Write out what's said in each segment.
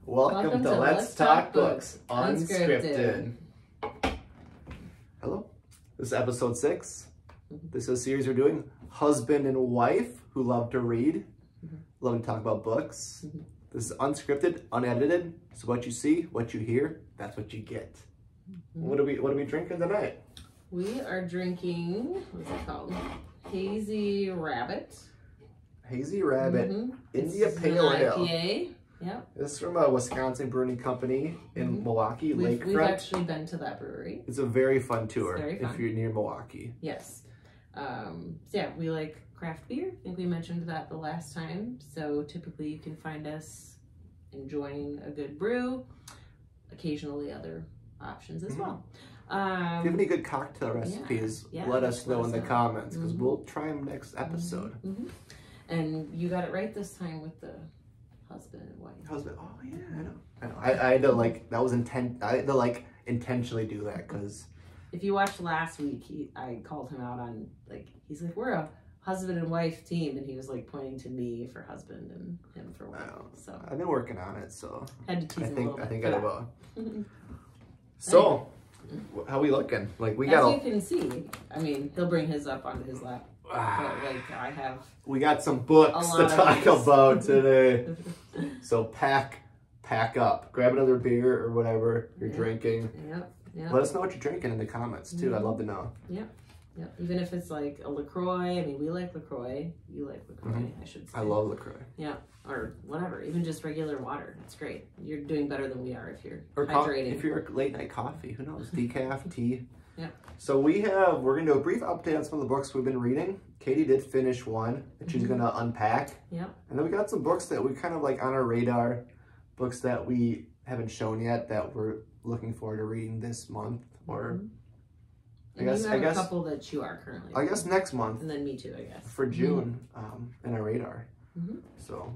Welcome to Let's Talk Books, Unscripted. Hello, this is episode 6. This is a series we're doing. Husband and wife who love to read, love to talk about books. This is unscripted, unedited. So what you see, what you hear, that's what you get. What are we drinking tonight? We are drinking, what's it called? Hazy Rabbit. Hazy Rabbit, India Pale Ale. IPA. Yep. This is from a Wisconsin brewing company in Milwaukee, Lakefront. We've actually been to that brewery. It's a very fun tour very fun. if you're near Milwaukee. Yes. So yeah, we like craft beer. I think we mentioned that the last time. So typically you can find us enjoying a good brew, occasionally other options as well. If you have any good cocktail recipes, let us know in the comments because we'll try them next episode. And you got it right this time with the husband and wife. Husband, oh yeah, I know. I had to I had to intentionally do that because if you watched last week, I called him out on he's like, we're a husband and wife team, and he was like pointing to me for husband and him for wife. So I've been working on it, so had to tease him a little bit. I think I will. So, how we looking? We got. As you can see, I mean, he'll bring his up onto his lap. But we got some books to talk about today. So pack up. Grab another beer or whatever you're drinking. Yep. Let us know what you're drinking in the comments too. I'd love to know. Yep. Even if it's like a LaCroix. I mean, we like LaCroix. You like LaCroix, I should say. I love LaCroix. Yeah. Or whatever. Even just regular water. That's great. You're doing better than we are if you're hydrating. If you're late night coffee, who knows? Decaf, tea. Yeah. So we're going to do a brief update on some of the books we've been reading. Katie did finish one that she's going to unpack. Yep. And then we got some books that we kind of on our radar, books that we haven't shown yet that we're looking forward to reading this month or I guess a couple that you are currently reading. I guess next month. And then me too, I guess. For June in our radar. So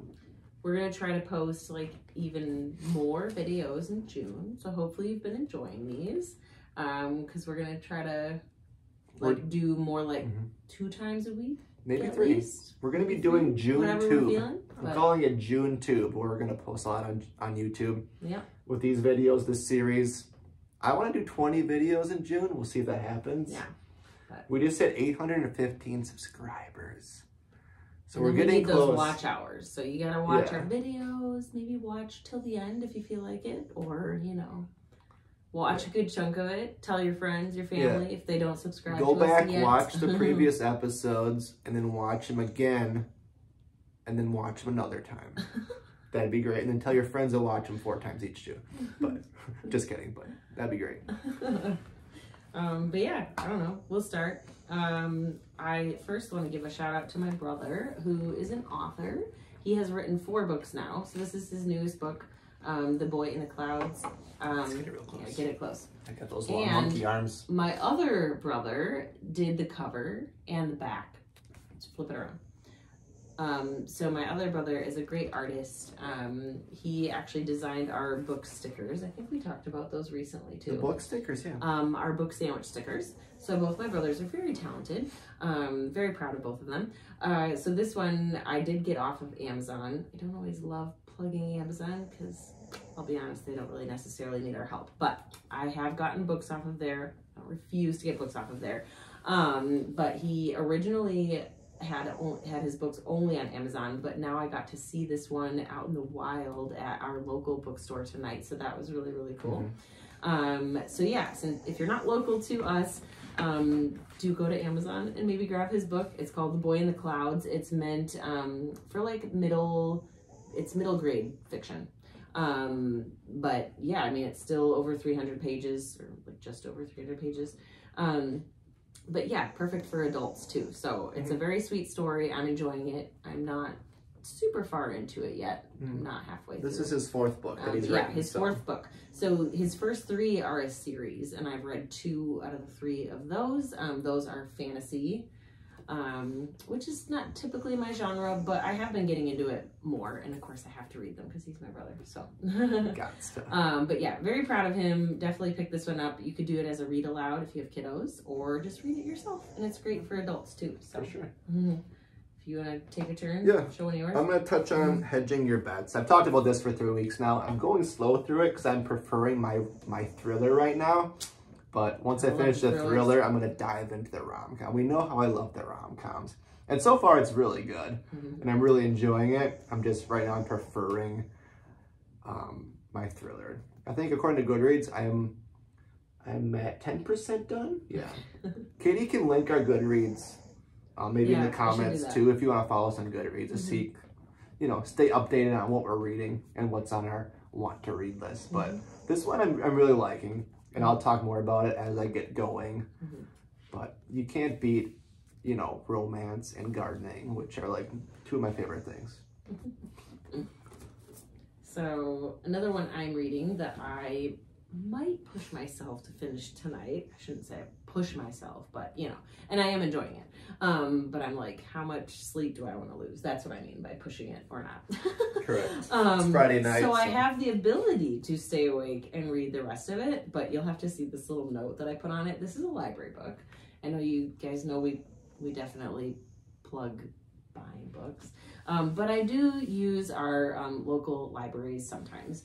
we're going to try to post even more videos in June. So hopefully you've been enjoying these. Because we're going to try to do more 2 times a week. Maybe 3. Least. We're going to be doing June Tube. I'm calling it June Tube. We're going to post a lot on YouTube. Yeah. With these videos, this series. I want to do 20 videos in June. We'll see if that happens. Yeah. We just hit 815 subscribers. So we're getting we need close. Those watch hours. So you got to watch our videos. Maybe watch till the end if you feel like it. Or, watch a good chunk of it. Tell your friends, your family, if they don't subscribe. Go back, watch the previous episodes, and then watch them again, and then watch them another time. That'd be great. And then tell your friends to watch them 4 times each too. But just kidding. But that'd be great. But yeah, I don't know. We'll start. I first want to give a shout out to my brother, who is an author. He has written 4 books now. So this is his newest book. The Boy in the Clouds. Let's get it real close. Yeah, get it close. I got those long monkey arms. My other brother did the cover and the back. Let's flip it around. So my other brother is a great artist. He actually designed our book stickers. I think we talked about those recently too. The book stickers, yeah. Our book sandwich stickers. So both my brothers are very talented. Very proud of both of them. So this one I did get off of Amazon. I don't always love plugging Amazon because I'll be honest, they don't really necessarily need our help. But I have gotten books off of there. I refuse to get books off of there. But he originally had his books only on Amazon, but now I got to see this one out in the wild at our local bookstore tonight. So that was really, really cool. So yeah, since if you're not local to us, do go to Amazon and maybe grab his book. It's called The Boy in the Clouds. It's meant for middle grade fiction. But yeah, I mean, it's still over 300 pages or just over 300 pages. But yeah, perfect for adults too. So it's a very sweet story. I'm enjoying it. I'm not super far into it yet. I'm not halfway through. This is his 4th book that he's written. Yeah, his 4th book. So his first 3 are a series, and I've read 2 out of the 3 of those. Those are fantasy, which is not typically my genre, but I have been getting into it more. And of course I have to read them because he's my brother, so. But yeah, very proud of him. Definitely pick this one up. You could do it as a read aloud if you have kiddos, or just read it yourself. And it's great for adults too. So. For sure. If you want to take a turn? Yeah. Show one of yours? I'm going to touch on hedging your bets. I've talked about this for 3 weeks now. I'm going slow through it because I'm preferring my thriller right now. But once I finish the thriller, I'm going to dive into the rom-com. We know how I love the rom-coms. And so far, it's really good. And I'm really enjoying it. Right now, I'm preferring my thriller. I think according to Goodreads, I'm at 10% done. Yeah. Katie can link our Goodreads, maybe in the comments too, if you want to follow us on Goodreads to see, stay updated on what we're reading and what's on our want to read list. But this one I'm really liking, and I'll talk more about it as I get going. But you can't beat, romance and gardening, which are like 2 of my favorite things. So another one I'm reading that I might push myself to finish tonight. I shouldn't say push myself, but and I am enjoying it. But I'm like, how much sleep do I want to lose? That's what I mean by pushing it or not. Correct. It's Friday night. So I have the ability to stay awake and read the rest of it, but you'll have to see this little note that I put on it. This is a library book. I know you guys know we definitely plug buying books. But I do use our local libraries sometimes.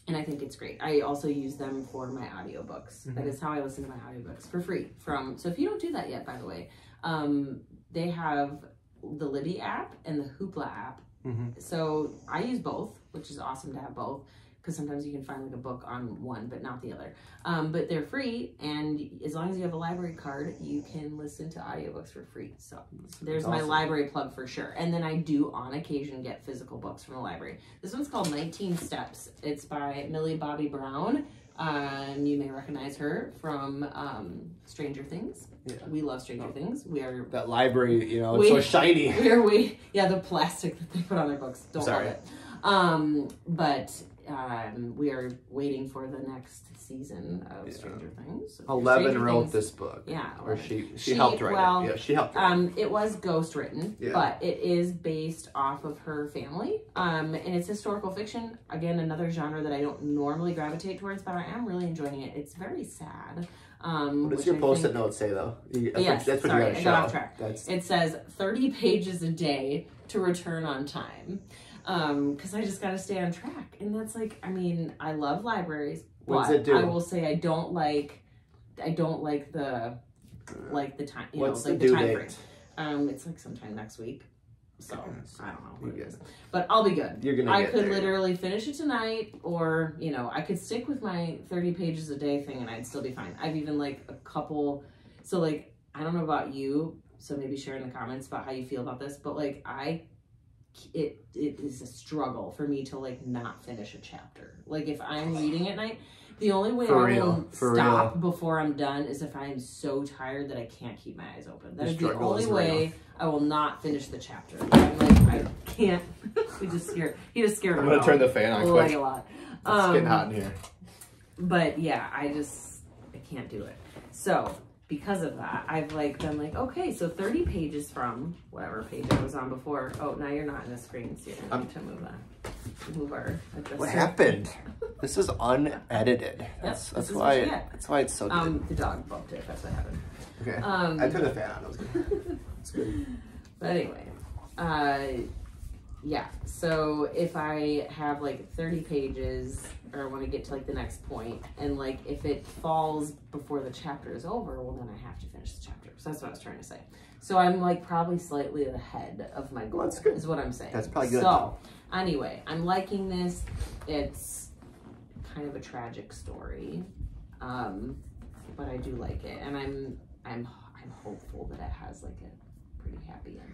And I think it's great. I also use them for my audiobooks. That is how I listen to my audiobooks for free. So if you don't do that yet, by the way, they have the Libby app and the Hoopla app. So I use both, which is awesome to have both, because sometimes you can find like a book on one but not the other. But they're free, and as long as you have a library card, you can listen to audiobooks for free. So there's my library plug for sure. And then I do on occasion get physical books from the library. This one's called 19 Steps. It's by Millie Bobby Brown. You may recognize her from Stranger Things. Yeah. We love Stranger Things. We are that library, it's so shiny. The plastic that they put on their books. Don't love it. But we are waiting for the next season of Stranger Things. 11 wrote this book. Yeah. Or she helped write it. Yeah, she helped write it. It was ghost written, but it is based off of her family. And it's historical fiction. Again, another genre that I don't normally gravitate towards, but I am really enjoying it. It's very sad. What does your post-it note say, though? That's what I got off track. It says 30 pages a day to return on time. Because I just got to stay on track. And that's like, I love libraries, but I will say I don't like the time, what's the due time date? frame. It's like sometime next week. So I don't know what it is. But I'll be good. I could literally finish it tonight, or, I could stick with my 30 pages a day thing and I'd still be fine. I've even a couple, so I don't know about you, so maybe share in the comments about how you feel about this, but it is a struggle for me to not finish a chapter. If I'm reading at night, the only way I will stop before I'm done is if I am so tired that I can't keep my eyes open. That is the only way I will not finish the chapter. I'm I can't. He just scared I'm gonna turn the fan on quick. A lot. It's getting hot in here. But yeah, I can't do it. So because of that, I've been okay, so 30 pages from whatever page I was on before. Oh, now you're not in the screen, so you're gonna need to move that. Move our adjuster. What happened? This is unedited. That's why it's so good. The dog bumped it. That's what happened. Okay. I turned the fan on. It was good. It's good. But anyway, yeah. So if I have 30 pages, or want to get to the next point, and if it falls before the chapter is over, well then I have to finish the chapter. So that's what I was trying to say. So I'm probably slightly ahead of my goal. That's good. Is what I'm saying. That's probably good. So anyway, I'm liking this. It's kind of a tragic story, but I do like it, and I'm hopeful that it has a pretty happy ending.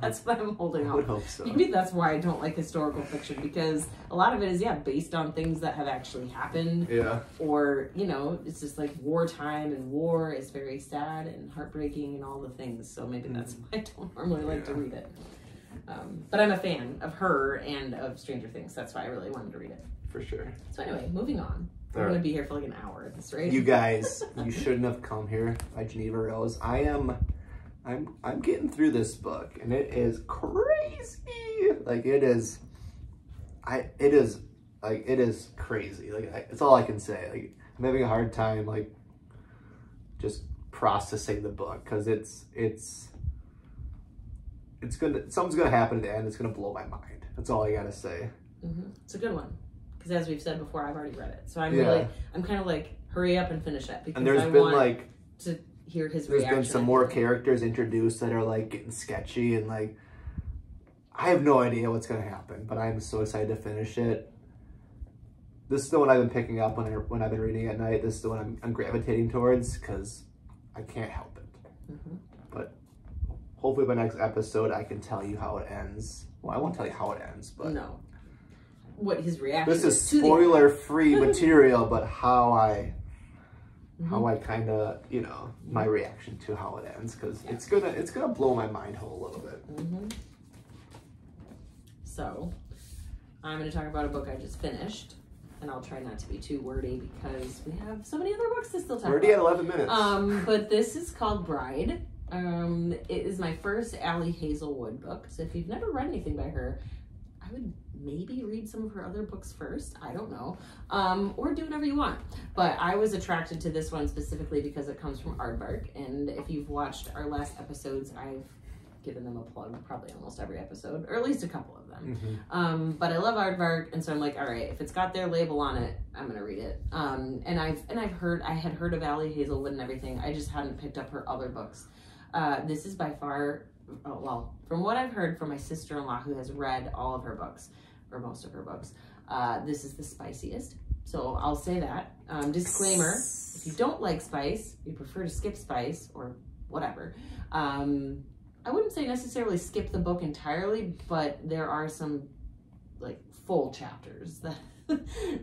That's what I'm holding on. I would hope so. Maybe that's why I don't like historical fiction, because a lot of it is based on things that have actually happened. Yeah. Or it's just wartime, and war is very sad and heartbreaking and all the things. So maybe that's why I don't normally like to read it. But I'm a fan of her and of Stranger Things. That's why I really wanted to read it. For sure. So anyway, moving on. We're going to be here for an hour at this rate. You guys, you shouldn't have come here by Geneva Rose. I'm getting through this book, and it is crazy. It is crazy. It's all I can say. I'm having a hard time just processing the book, because it's something's gonna happen at the end. It's gonna blow my mind. That's all I gotta say. It's a good one. Because as we've said before, I've already read it. So I'm kind of like, hurry up and finish it. Because and there's I been want like, to hear his there's reaction. been some more characters introduced that are like getting sketchy and like, I have no idea what's gonna happen, but I'm so excited to finish it. This is the one I've been picking up when I've been reading at night. This is the one I'm gravitating towards because I can't help it. But hopefully by next episode I can tell you how it ends. Well, I won't tell you how it ends, but no. What his reaction this is spoiler-free material, but how I kind of, you know, my reaction to how it ends, because it's gonna blow my mind hole a little bit. So I'm going to talk about a book I just finished, and I'll try not to be too wordy because we have so many other books to still talk about. Already at 11 minutes. But this is called Bride. It is my first Allie Hazelwood book. So if you've never read anything by her, I would maybe read some of her other books first. I don't know. Or do whatever you want. But I was attracted to this one specifically because it comes from Aardvark. And if you've watched our last episodes, I've given them a plug probably almost every episode, or at least a couple of them. But I love Aardvark, and so I'm like, all right, if it's got their label on it, I'm gonna read it. And I had heard of Allie Hazelwood and everything. I just hadn't picked up her other books. This is by far, well, from what I've heard from my sister-in-law who has read all of her books, or most of her books, this is the spiciest. So I'll say that. Disclaimer, if you don't like spice, you prefer to skip spice, or whatever, I wouldn't say necessarily skip the book entirely, but there are some like full chapters that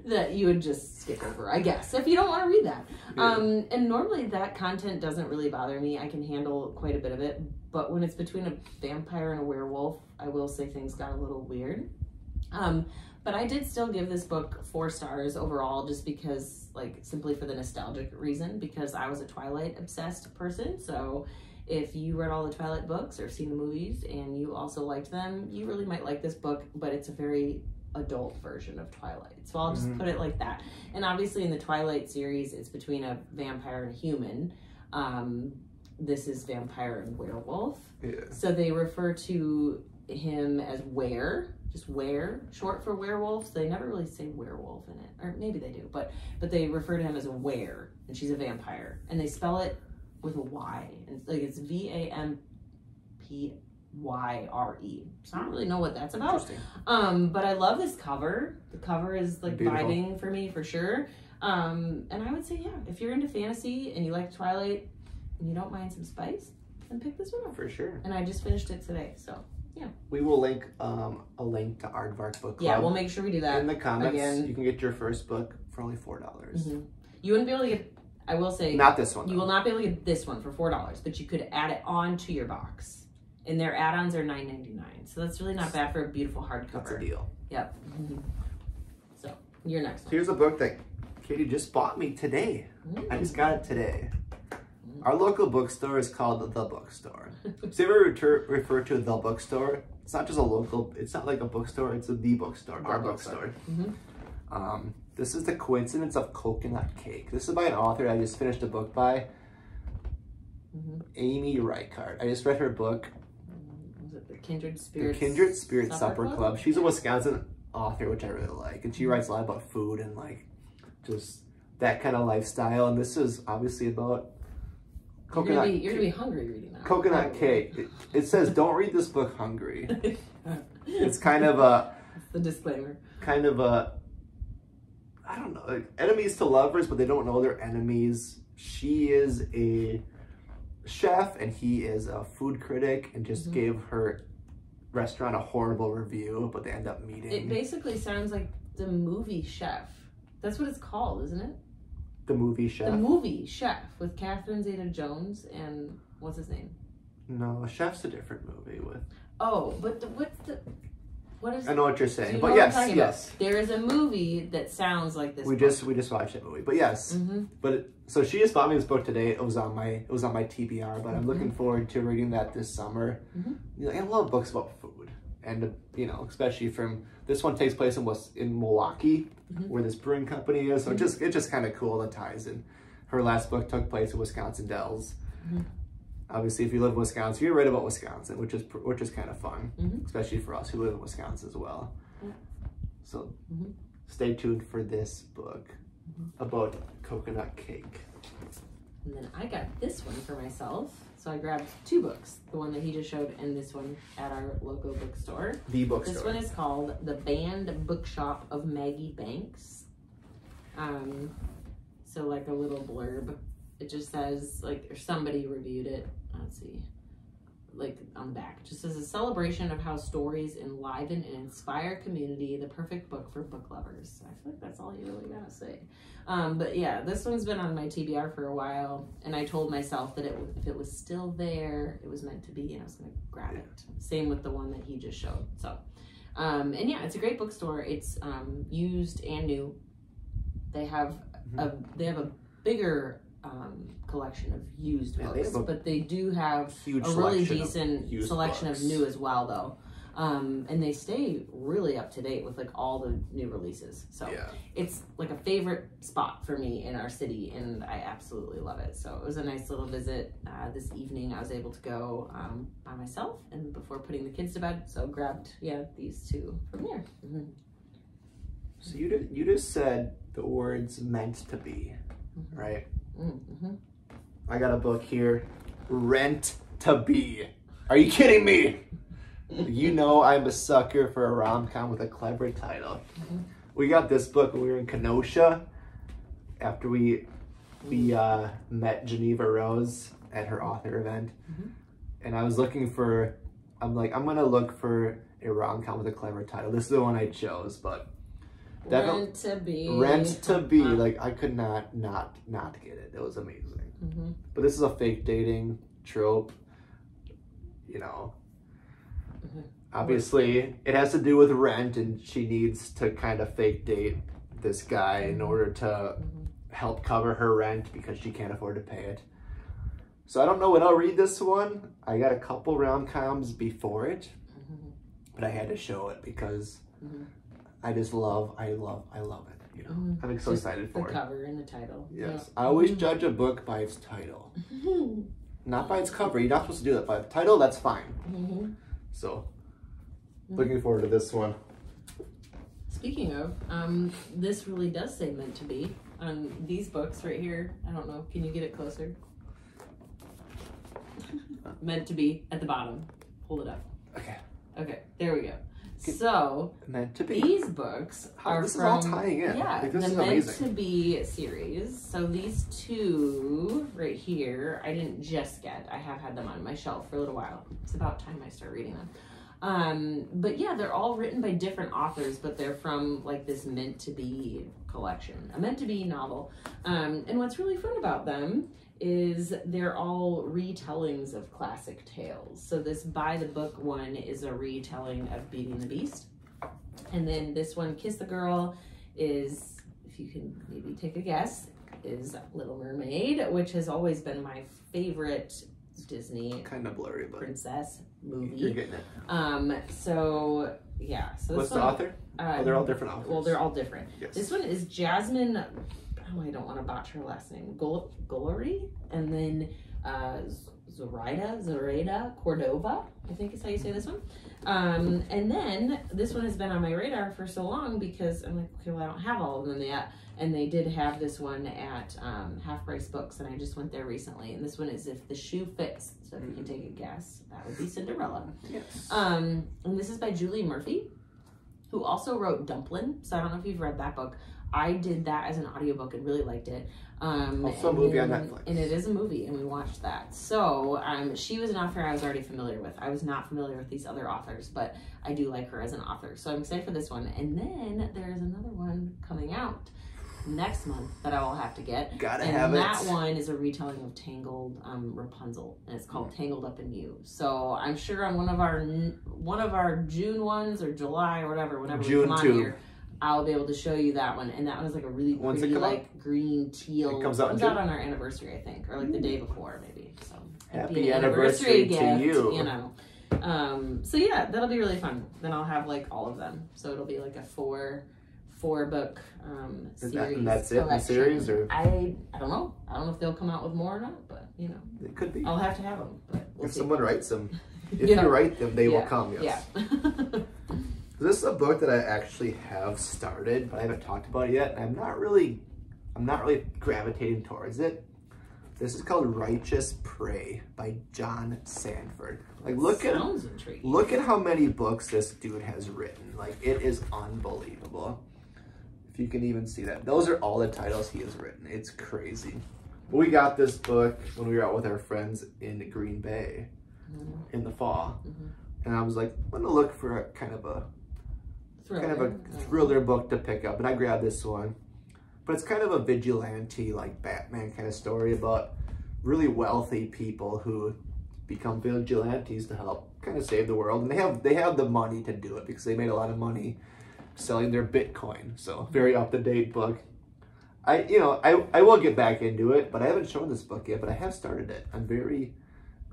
that you would just skip over, I guess, if you don't want to read that. And normally that content doesn't really bother me. I can handle quite a bit of it, but when it's between a vampire and a werewolf, I will say things got a little weird. But I did still give this book 4 stars overall, just because, like, simply for the nostalgic reason, because I was a Twilight obsessed person. So if you read all the Twilight books or seen the movies and you also liked them, you really might like this book, but it's a very adult version of Twilight. So I'll just put it like that. And obviously in the Twilight series, it's between a vampire and a human. This is vampire and werewolf. So they refer to him as Were, just Were, short for werewolf. So they never really say werewolf in it, or maybe they do, but they refer to him as a Were, and she's a vampire, and they spell it with a Y, and like it's VAMPYRE. So I don't really know what that's about. But I love this cover. The cover is like beautiful. Vibing for me for sure. And I would say, yeah, if you're into fantasy and you like Twilight and you don't mind some spice, then pick this one up. For sure. And I just finished it today, so yeah. We will link a link to Aardvark Book Club. Yeah, we'll make sure we do that. In the comments, again. You can get your first book for only $4. You wouldn't be able to get, I will say, not this one. You will not be able to get this one for $4, but you could add it on to your box. And their add-ons are $9.99, so that's really not bad for a beautiful hardcover. That's a deal. Yep. So your next one. Here's a book that Katie just bought me today. I just got it today. Our local bookstore is called The Bookstore. So if you ever refer to The Bookstore, it's not just a local, it's not like a bookstore, it's The Bookstore, our bookstore. This is The Coincidence of Coconut Cake. This is by an author I just finished a book by, Amy Reichart. I just read her book. Was it The Kindred Spirits? The Kindred Spirits Supper Club. She's a Wisconsin author, which I really like. And she writes a lot about food and like just that kind of lifestyle. And this is obviously about coconut. You're gonna be hungry reading that. Coconut cake. It says, don't read this book hungry. It's kind of a... That's the disclaimer. Kind of a... I don't know. Like, enemies to lovers, but they don't know they're enemies. She is a chef and he is a food critic and just gave her restaurant a horrible review, but they end up meeting. It basically sounds like the movie Chef. That's what it's called, isn't it? The movie Chef? The movie Chef with Catherine Zeta-Jones and what's his name? No, Chef's a different movie with... Oh, but what is... I know what you're saying, but yes. There is a movie that sounds like this. We just watched that movie, but yes. So she just bought me this book today. It was on my TBR, but I'm looking forward to reading that this summer. You know, I love books about food, and you know, especially from this one takes place in Milwaukee, where this brewing company is. So it's just kind of cool. The ties in. Her last book took place in Wisconsin Dells. Obviously, if you live in Wisconsin, you're right about Wisconsin, which is kind of fun, especially for us who live in Wisconsin as well. So stay tuned for this book about coconut cake. And then I got this one for myself. So I grabbed 2 books, the one that he just showed and this one at our local bookstore. The bookstore. This one is called The Banned Bookshop of Maggie Banks. So like a little blurb. It just says, like, or somebody reviewed it. Let's see. Like on the back. It just says a celebration of how stories enliven and inspire community. The perfect book for book lovers. I feel like that's all you really gotta say. But yeah, this one's been on my TBR for a while, and I told myself that if it was still there, it was meant to be, and I was gonna grab it. Same with the one that he just showed. So, and yeah, it's a great bookstore. It's used and new. They have a bigger collection of used books, but they do have a really decent selection of new as well, though. And they stay really up to date with like all the new releases. So it's like a favorite spot for me in our city, and I absolutely love it. So it was a nice little visit this evening. I was able to go by myself and before putting the kids to bed. So grabbed these 2 from there. So you just said the words "meant to be," right? I got a book here, Rent to Be. Are you kidding me? You know I'm a sucker for a rom-com with a clever title. We got this book when we were in Kenosha after we met Geneva Rose at her author event. And I was looking for, I'm gonna look for a rom-com with a clever title. This is the one I chose, but Rent to Be. Rent to Be. Like, I could not get it. It was amazing. But this is a fake dating trope, you know. Obviously, it has to do with rent, and she needs to kind of fake date this guy in order to help cover her rent because she can't afford to pay it. So I don't know when I'll read this one. I got a couple rom-coms before it, but I had to show it because I just love it. You know, I'm so excited for it. The cover and the title. Yes, I always judge a book by its title, not by its cover. You're not supposed to do that by the title. That's fine. So, looking forward to this one. Speaking of, this really does say "meant to be" on these books right here. I don't know. Can you get it closer? Meant to be at the bottom. Hold it up. Okay. There we go. So, Meant to Be. These books are this from, is all tying in. Like, this the is Meant amazing. to Be series. So these 2 right here, I didn't just get. I have had them on my shelf for a little while. It's about time I start reading them. But yeah, they're all written by different authors, but they're from like this Meant to Be collection, a Meant to Be novel. And what's really fun about them is they're all retellings of classic tales. So this by the book one is a retelling of Beauty and the Beast. And then this one, Kiss the Girl, is, if you can maybe take a guess, is Little Mermaid, which has always been my favorite Disney kind of blurry, but princess movie. You're getting it. So yeah. So what's the author? They're all different authors. Well, they're all different. Yes. This one is Jasmine. I don't want to botch her last name. Gollery, and then Zoraida Cordova, I think is how you say this one. And then this one has been on my radar for so long because I'm like, okay, well, I don't have all of them yet. And they did have this one at Half Price Books, and I just went there recently. And this one is If the Shoe Fits. So if you can take a guess, that would be Cinderella. Yes. And this is by Julie Murphy, who also wrote Dumplin'. So I don't know if you've read that book. I did that as an audiobook and really liked it. Also a movie on Netflix. And it is a movie, and we watched that. So she was an author I was already familiar with. I was not familiar with these other authors, but I do like her as an author. So I'm excited for this one. And then there's another one coming out next month that I will have to get. Gotta have it. And that one is a retelling of Tangled Rapunzel, and it's called Tangled Up in You. So I'm sure on one of our June ones or July or whatever, whenever June we come on 2. Here, I'll be able to show you that one. And that one is like a really pretty, like green teal. It comes out on our anniversary, I think, or like the day before, maybe. So happy anniversary gift, to you. You know. So yeah, that'll be really fun. Then I'll have like all of them. So it'll be like a 4-book series. And that's it in the series, or I don't know. I don't know if they'll come out with more or not, but you know, it could be. I'll have to have them. But if someone writes them, if you write them, they will come. Yes. Yeah. This is a book that I actually have started, but I haven't talked about it yet. And I'm not really gravitating towards it. This is called Righteous Prey by John Sanford. Like, look at how many books this dude has written. Like, it is unbelievable. If you can even see that. Those are all the titles he has written. It's crazy. We got this book when we were out with our friends in Green Bay in the fall. And I was like, I'm gonna look for a kind of a thriller book to pick up. And I grabbed this one. But it's kind of a vigilante, like Batman kind of story about really wealthy people who become vigilantes to help kind of save the world. And they have the money to do it because they made a lot of money selling their Bitcoin. So very up-to-date book. I will get back into it, but I haven't shown this book yet, but I have started it. I'm very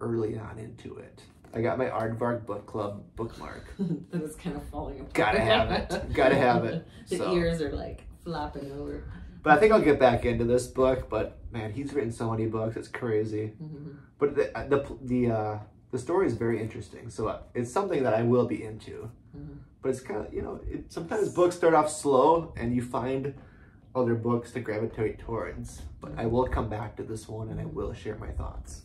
early on into it. I got my Aardvark Book Club bookmark. That is kind of falling apart. Gotta have it. Gotta have it. The ears are like flopping over. But I think I'll get back into this book. But man, he's written so many books; it's crazy. But the story is very interesting, so it's something that I will be into. But it's kind of sometimes books start off slow, and you find other books to gravitate towards. But I will come back to this one, and I will share my thoughts.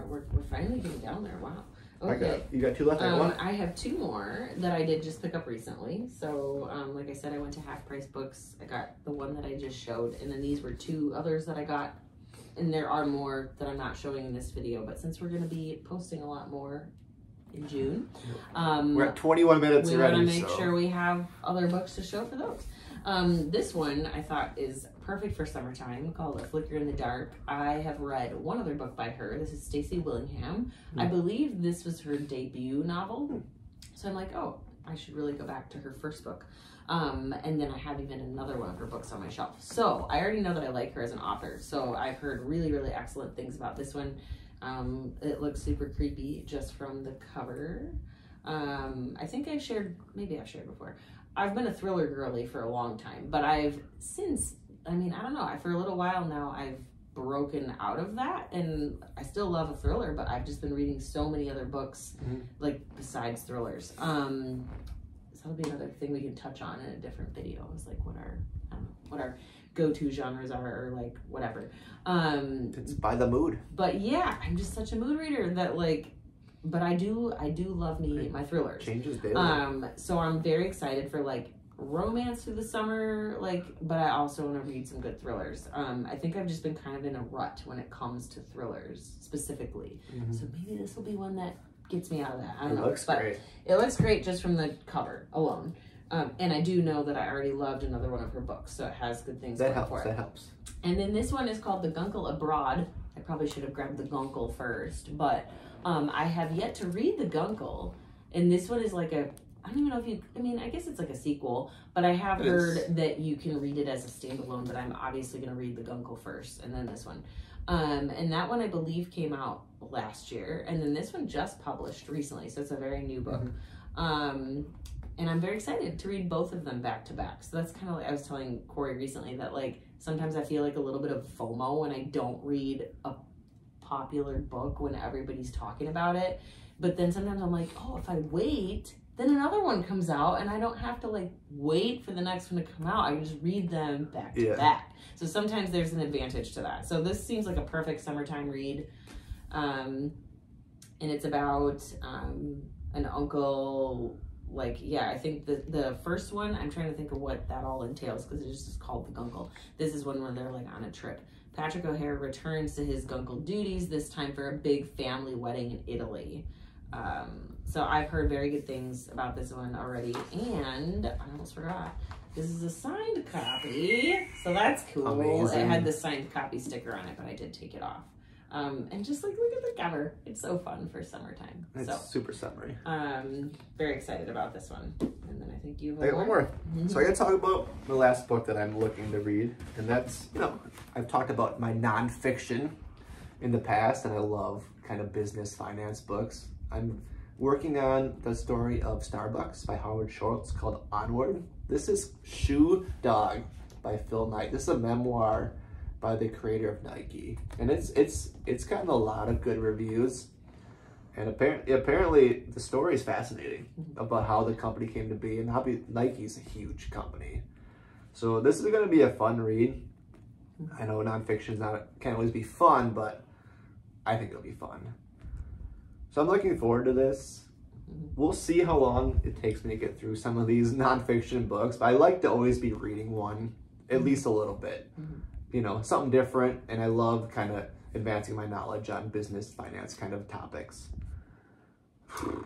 We're finally getting down there. Wow. Okay. You got 2 left? I have 2 more that I did just pick up recently. So, like I said, I went to Half Price Books. I got the one that I just showed, and then these were 2 others that I got. And there are more that I'm not showing in this video, but since we're going to be posting a lot more in June, we're at 21 minutes already. We want to make sure we have other books to show for those. This one I thought is perfect for summertime, called A Flicker in the Dark. I have read one other book by her. This is Stacey Willingham. I believe this was her debut novel. So I'm like, oh, I should really go back to her first book. And then I have even another one of her books on my shelf. So I already know that I like her as an author. So I've heard really, really excellent things about this one. It looks super creepy just from the cover. I think maybe I've shared before. I've been a thriller girly for a long time, but I don't know, for a little while now, I've broken out of that, and I still love a thriller, but I've just been reading so many other books, like, besides thrillers. So that'll be another thing we can touch on in a different video, is like what our go-to genres are, or like whatever. It's by the mood. But yeah, I'm just such a mood reader that, like, but I do love my thrillers. Changes daily. So I'm very excited for, like, romance through the summer, like, but I also want to read some good thrillers. I think I've just been kind of in a rut when it comes to thrillers specifically. So maybe this will be one that gets me out of that. I don't know. Looks great. It looks great just from the cover alone. And I do know that I already loved another one of her books, so it has good things going for it. That helps. And then this one is called The Guncle Abroad. I probably should have grabbed The Guncle first, but I have yet to read The Guncle, and this one is like I don't even know if I guess it's like a sequel, but I have heard that you can read it as a standalone, but I'm obviously going to read The Guncle first, and then this one. And that one I believe came out last year, and then this one just published recently, so it's a very new book. And I'm very excited to read both of them back to back. So that's kind of like I was telling Corey recently, that like sometimes I feel like a little bit of FOMO when I don't read a popular book when everybody's talking about it. But then sometimes I'm like, oh, if I wait, then another one comes out and I don't have to like wait for the next one to come out. I can just read them back to back. So sometimes there's an advantage to that. So this seems like a perfect summertime read. And it's about an uncle. Like, yeah, I think the first one, I'm trying to think of what that all entails, because it's just called The Guncle. This is one where they're like on a trip. Patrick O'Hare returns to his guncle duties, this time for a big family wedding in Italy. So I've heard very good things about this one already, and I almost forgot. This is a signed copy, so that's cool. Amazing. It had the signed copy sticker on it, but I did take it off. And just like look at the cover. It's so fun for summertime. It's super summery. Very excited about this one. And then I think you have one more. So I gotta talk about the last book that I'm looking to read. And that's, I've talked about my nonfiction in the past, and I love kind of business finance books. I'm working on the story of Starbucks by Howard Schultz called Onward. This is Shoe Dog by Phil Knight. This is a memoir by the creator of Nike, and it's gotten a lot of good reviews. And apparently the story is fascinating about how the company came to be, and how Nike's a huge company. So this is going to be a fun read. I know nonfiction's can't always be fun, but I think it'll be fun. So I'm looking forward to this. We'll see how long it takes me to get through some of these nonfiction books, but I like to always be reading one, at least a little bit. You know, something different, and I love kind of advancing my knowledge on business, finance kind of topics.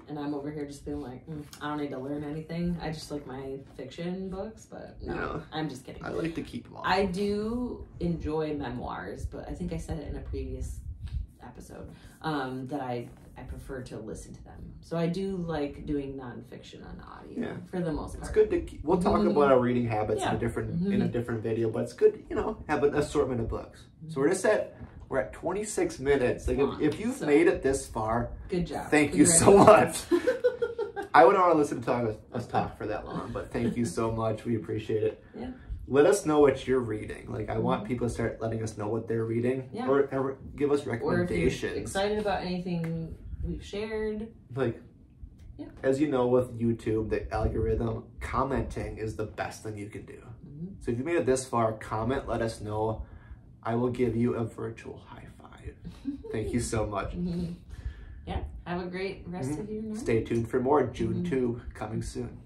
And I'm over here just being like, I don't need to learn anything. I just like my fiction books, but no, I'm just kidding. I like to keep them all. I do enjoy memoirs, but I think I said it in a previous episode that I prefer to listen to them. So I do like doing nonfiction on audio for the most part. It's good to we'll talk about our reading habits in a different video, but it's good, you know, have an assortment of books. So we're at 26 minutes. Like if you've made it this far, good job. Thank you so much. I wouldn't want to listen to us talk for that long, but thank you so much. We appreciate it. Yeah. Let us know what you're reading. Like, I want people to start letting us know what they're reading, or give us recommendations. Or if you're excited about anything we've shared. Like, as you know, with YouTube, the algorithm, commenting is the best thing you can do. So if you made it this far, comment, let us know. I will give you a virtual high five. Thank you so much. Yeah, have a great rest of your night. Stay tuned for more June 2 coming soon.